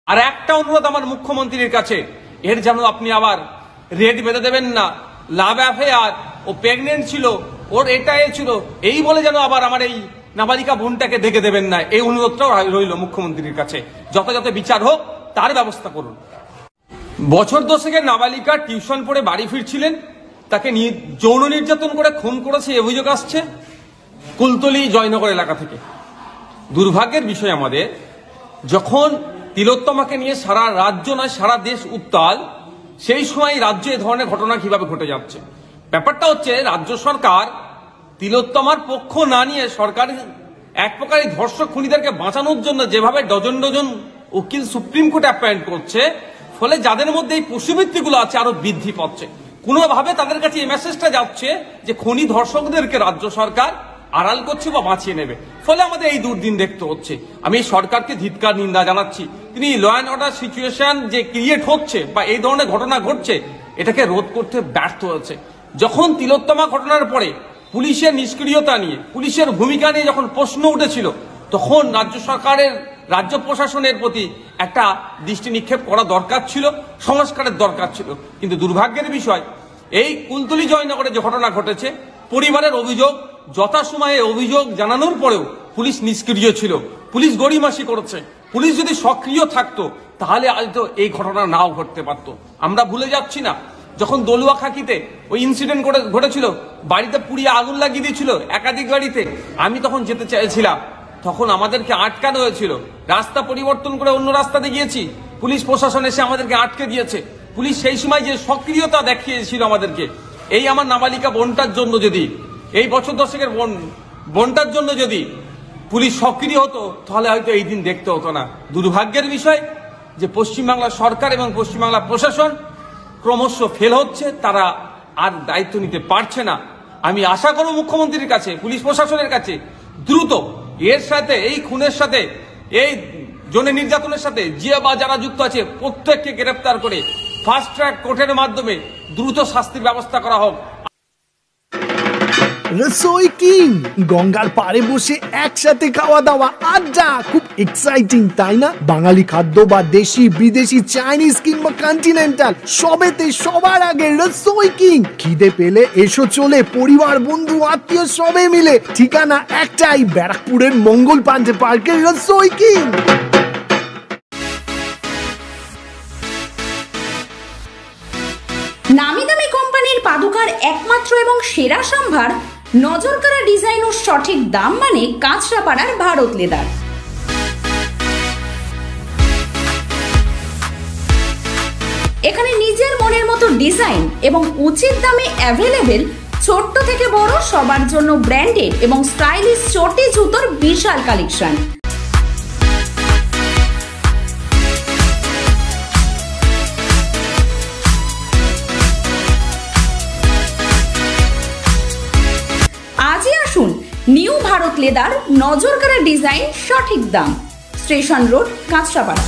আর একটা অনুরোধ আমার মুখ্যমন্ত্রীর কাছে, এর যেন আপনি আবার রেট বেঁধে দেবেন না। লাভ অ্যাফেয়ার, ও প্রেগনেন্ট ছিল, ওর এটা ছিল, এই বলে যেন আবার আমার এই নাবালিকা বোনটাকে দেখে দেবেন না। এই অনুরোধটাও রইল মুখ্যমন্ত্রীর কাছে, যথাযথ বিচার হোক, তার ব্যবস্থা করুন। বছর দশেকের নাবালিকা টিউশন পড়ে বাড়ি ফিরছিলেন, তাকে যৌন নির্যাতন করে খুন করেছে অভিযোগ আসছে কুলতলি জয়নগর এলাকা থেকে। দুর্ভাগ্যের বিষয় আমাদের, যখন তিলোত্তমাকে নিয়ে সারা রাজ্য নয় সারা দেশ উত্তাল, সেই সময় রাজ্যে এ ধরনের ঘটনা কিভাবে ঘটে যাচ্ছে। ব্যাপারটা হচ্ছে, রাজ্য সরকার তিলোত্তমার পক্ষ না নিয়ে সরকারের এক প্রকার এই ধর্ষক খুনিদেরকে বাঁচানোর জন্য যেভাবে ডজন ডজন উকিল সুপ্রিম কোর্টে অ্যাপয়েন্ট করছে, ফলে যাদের মধ্যে এই পশুবৃত্তিগুলো আছে আরো বৃদ্ধি পাচ্ছে। কোনোভাবে তাদের কাছে এই মেসেজটা যাচ্ছে যে খনি ধর্ষকদেরকে রাজ্য সরকার আড়াল করছে বা বাঁচিয়ে নেবে, ফলে আমাদের এই দুর্দিন দেখতে হচ্ছে। আমি এই সরকারকে ধিক্কার নিন্দা জানাচ্ছি। তিনি ল অ্যান্ড অর্ডার সিচুয়েশন যে ক্রিয়েট হচ্ছে বা এই ধরনের ঘটনা ঘটছে, এটাকে রোধ করতে ব্যর্থ হচ্ছে। যখন তিলোত্তমা ঘটনার পরে পুলিশের নিষ্ক্রিয়তা নিয়ে, পুলিশের ভূমিকা নিয়ে যখন প্রশ্ন উঠেছিল, তখন রাজ্য সরকারের, রাজ্য প্রশাসনের প্রতি একটা দৃষ্টি নিক্ষেপ করা দরকার ছিল, সংস্কারের দরকার ছিল। কিন্তু দুর্ভাগ্যের বিষয়, এই কুলতলি জয়নগরে যে ঘটনা ঘটেছে, পরিবারের অভিযোগ, যথাসময়ে অভিযোগ জানানোর পরেও পুলিশ নিষ্ক্রিয় ছিল, পুলিশ গড়িমাসি করেছে। পুলিশ যদি সক্রিয় থাকতো তাহলে হয়তো এই ঘটনা নাও ঘটতে পারতো। আমরা ভুলে যাচ্ছি না, যখন দলুয়া খাকিতে ওই ইনসিডেন্ট ঘটেছিল, বাড়িতে পুড়িয়ে আগুন লাগিয়ে দিয়েছিল একাধিক গাড়িতে, আমি তখন যেতে চাইছিলাম, তখন আমাদেরকে আটকানো হয়েছিল। রাস্তা পরিবর্তন করে অন্য রাস্তাতে গিয়েছি, পুলিশ প্রশাসন এসে আমাদেরকে আটকে দিয়েছে। পুলিশ সেই সময় যে সক্রিয়তা দেখিয়েছিল আমাদেরকে, এই আমার নাবালিকা বোনটার জন্য যদি, এই বছর দশেকের বোনটার জন্য যদি পুলিশ সক্রিয় হতো, তাহলে হয়তো এই দিন দেখতে হতো না। দুর্ভাগ্যের বিষয় যে পশ্চিমবাংলা সরকার এবং পশ্চিমবাংলা প্রশাসন ক্রমশ ফেল হচ্ছে, তারা আর দায়িত্ব নিতে পারছে না। আমি আশা করব মুখ্যমন্ত্রীর কাছে, পুলিশ প্রশাসনের কাছে, দ্রুত এর সাথে, এই খুনের সাথে, এই যৌন নির্যাতনের সাথে যে বা যারা যুক্ত আছে, প্রত্যেককে গ্রেফতার করে ফাস্ট ট্র্যাক কোর্টের মাধ্যমে দ্রুত শাস্তির ব্যবস্থা করা হোক। রসোই কিং, গঙ্গার পাড়ে বসে একসাথে খাওয়া দাওয়া, আড্ডা, খুব এক্সাইটিং তাই না? বাঙালি খাদ্য বা দেশি বিদেশি, চাইনিজ কিংবা কন্টিনেন্টাল, সবেতে সবার আগে রসোই কিং। খিদে পেলে এসো চলে, পরিবার বন্ধু আত্মীয় সবে মিলে। ঠিকানা একটাই, ব্যারাকপুরের মঙ্গল পান্ডে পার্কের রসোই কিং। নামি দামি কোম্পানির পাদুকার একমাত্র এবং সেরা সম্ভার, নজরকাড়া ডিজাইন ও সঠিক দাম, মানে কাঁচরাপাড়ার ভারত লেদার। এখানে নিজের মনের মতো ডিজাইন এবং উচিত দামে অ্যাভেলেবেল ছোট্ট থেকে বড় সবার জন্য ব্র্যান্ডেড এবং স্টাইলিশ চটি জুতোর বিশাল কালেকশন। আজই আসুন নিউ ভারত লেদার, নজরকাড়া ডিজাইন, সঠিক দাম, স্টেশন রোড, কাঁচরাপাড়া।